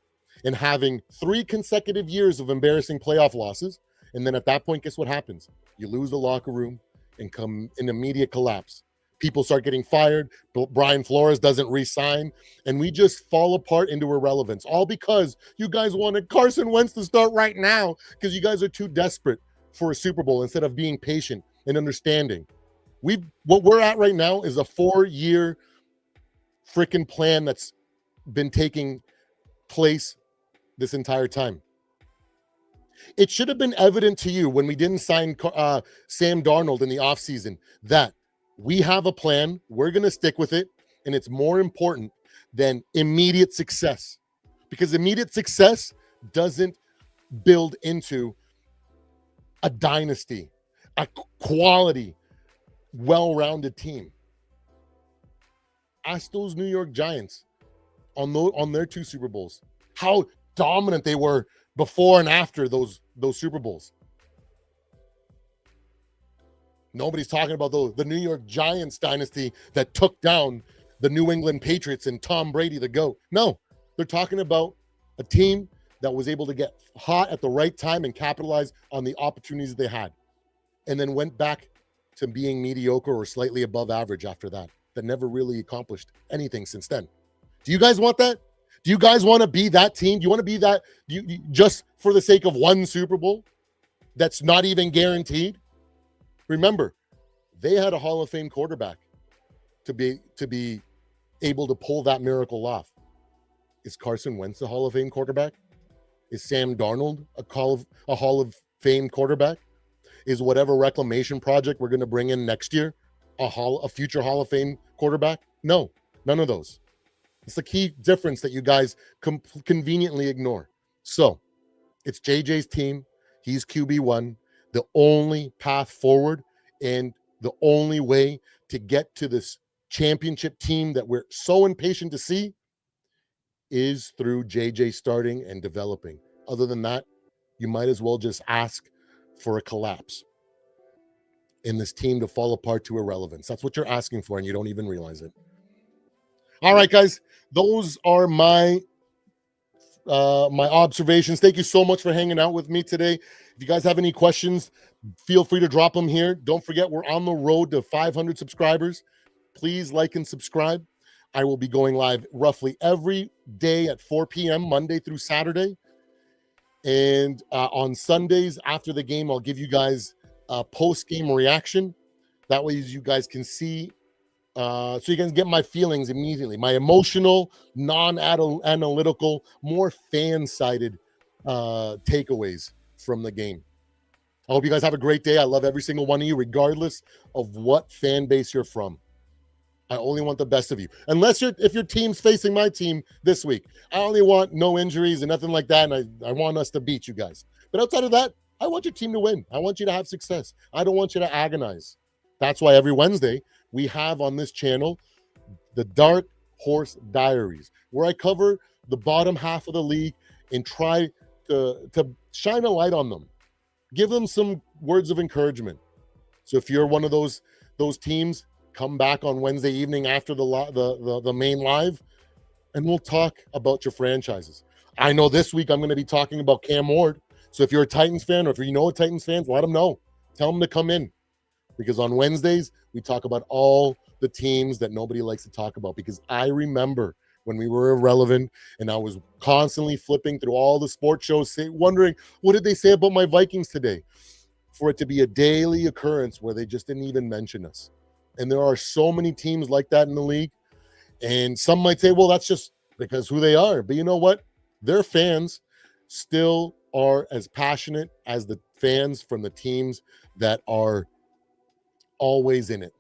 and having 3 consecutive years of embarrassing playoff losses. And then at that point, guess what happens? You lose the locker room and come in immediate collapse. People start getting fired. Brian Flores doesn't re-sign, and we just fall apart into irrelevance, all because you guys wanted Carson Wentz to start right now because you guys are too desperate for a Super Bowl instead of being patient and understanding. What we're at right now is a 4-year freaking plan that's been taking place this entire time. It should have been evident to you when we didn't sign Sam Darnold in the offseason that we have a plan, we're going to stick with it, and it's more important than immediate success. Because immediate success doesn't build into a dynasty, a quality, well-rounded team. Ask those New York Giants on their 2 Super Bowls how dominant they were before and after those Super Bowls. Nobody's talking about the New York Giants dynasty that took down the New England Patriots and Tom Brady, the GOAT. No, they're talking about a team that was able to get hot at the right time and capitalize on the opportunities they had, and then went back to being mediocre or slightly above average after that never really accomplished anything since then. Do you guys want that? Do you guys want to be that team? Do you want to be that you just for the sake of one Super Bowl that's not even guaranteed? Remember, they had a Hall of Fame quarterback to be able to pull that miracle off. Is Carson Wentz a Hall of Fame quarterback? Is Sam Darnold a Hall of Fame quarterback? Is whatever reclamation project we're going to bring in next year a future Hall of Fame quarterback? No, none of those. It's the key difference that you guys conveniently ignore. So it's JJ's team. He's QB1. The only path forward and the only way to get to this championship team that we're so impatient to see is through JJ starting and developing. Other than that, you might as well just ask for a collapse in this team to fall apart to irrelevance. That's what you're asking for, and you don't even realize it. All right, guys, those are my observations. Thank you so much for hanging out with me today. If you guys have any questions, feel free to drop them here. Don't forget, we're on the road to 500 subscribers. Please like and subscribe. I will be going live roughly every day at 4 p.m., Monday through Saturday. And on Sundays after the game, I'll give you guys a post-game reaction. That way you guys can see, so you can get my feelings immediately, my emotional, non-analytical, more fan-sided takeaways from the game. I hope you guys have a great day. I love every single one of you, regardless of what fan base you're from. I only want the best of you. Unless if your team's facing my team this week. I only want no injuries and nothing like that, and I want us to beat you guys. But outside of that, I want your team to win. I want you to have success. I don't want you to agonize. That's why every Wednesday we have on this channel the Dark Horse Diaries, where I cover the bottom half of the league and try to shine a light on them. Give them some words of encouragement. So if you're one of those teams, come back on Wednesday evening after the main live, and we'll talk about your franchises. I know this week I'm going to be talking about Cam Ward. So if you're a Titans fan, or if you know a Titans fan, let them know. Tell them to come in. Because on Wednesdays, we talk about all the teams that nobody likes to talk about. Because I remember when we were irrelevant and I was constantly flipping through all the sports shows, wondering, what did they say about my Vikings today? For it to be a daily occurrence where they just didn't even mention us. And there are so many teams like that in the league. And some might say, well, that's just because who they are. But you know what? Their fans still are as passionate as the fans from the teams that are always in it.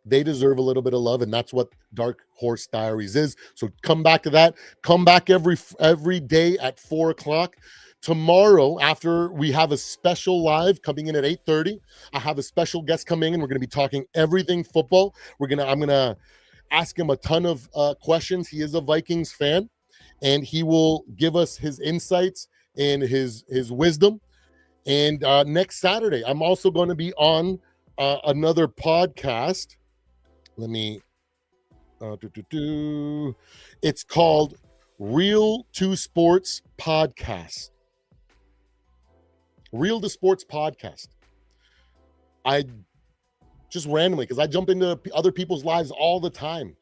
They deserve a little bit of love, and that's what Dark Horse Diaries is. So come back to that. Come back every day at 4 o'clock. Tomorrow, after we have a special live coming in at 8:30, I have a special guest coming in. We're going to be talking everything football. I'm going to ask him a ton of questions. He is a Vikings fan, and he will give us his insights and his wisdom. And next Saturday, I'm also going to be on another podcast. Let me it's called Real to Sports Podcast. Real to Sports Podcast. I just randomly, because I jump into other people's lives all the time,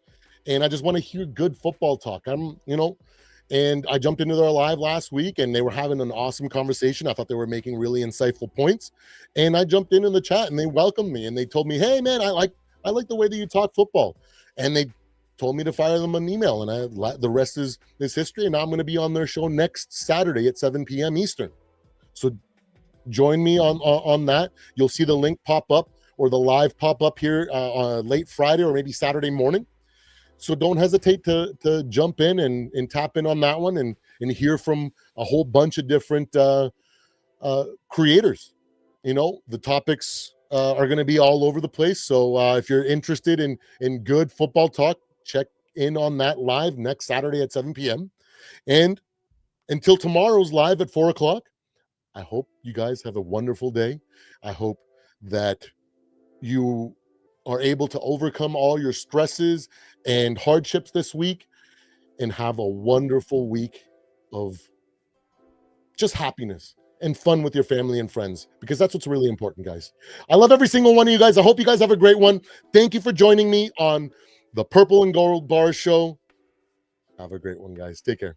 and I just want to hear good football talk. And I jumped into their live last week, and they were having an awesome conversation. I thought they were making really insightful points, and I jumped in the chat, and they welcomed me, and they told me, "Hey, man, I like the way that you talk football," and they told me to fire them an email, and the rest is history. And now I'm going to be on their show next Saturday at 7 p.m. Eastern. So join me on that. You'll see the link pop up or the live pop up here late Friday or maybe Saturday morning. So don't hesitate to jump in and tap in on that one and hear from a whole bunch of different creators. You know, the topics are going to be all over the place. So if you're interested in good football talk, check in on that live next Saturday at 7 p.m. And until tomorrow's live at 4 o'clock, I hope you guys have a wonderful day. I hope that you are able to overcome all your stresses and hardships this week and have a wonderful week of just happiness and fun with your family and friends, because that's what's really important, guys. I love every single one of you guys. I hope you guys have a great one. Thank you for joining me on the Purple and Gold Bar Show. Have a great one, guys. Take care.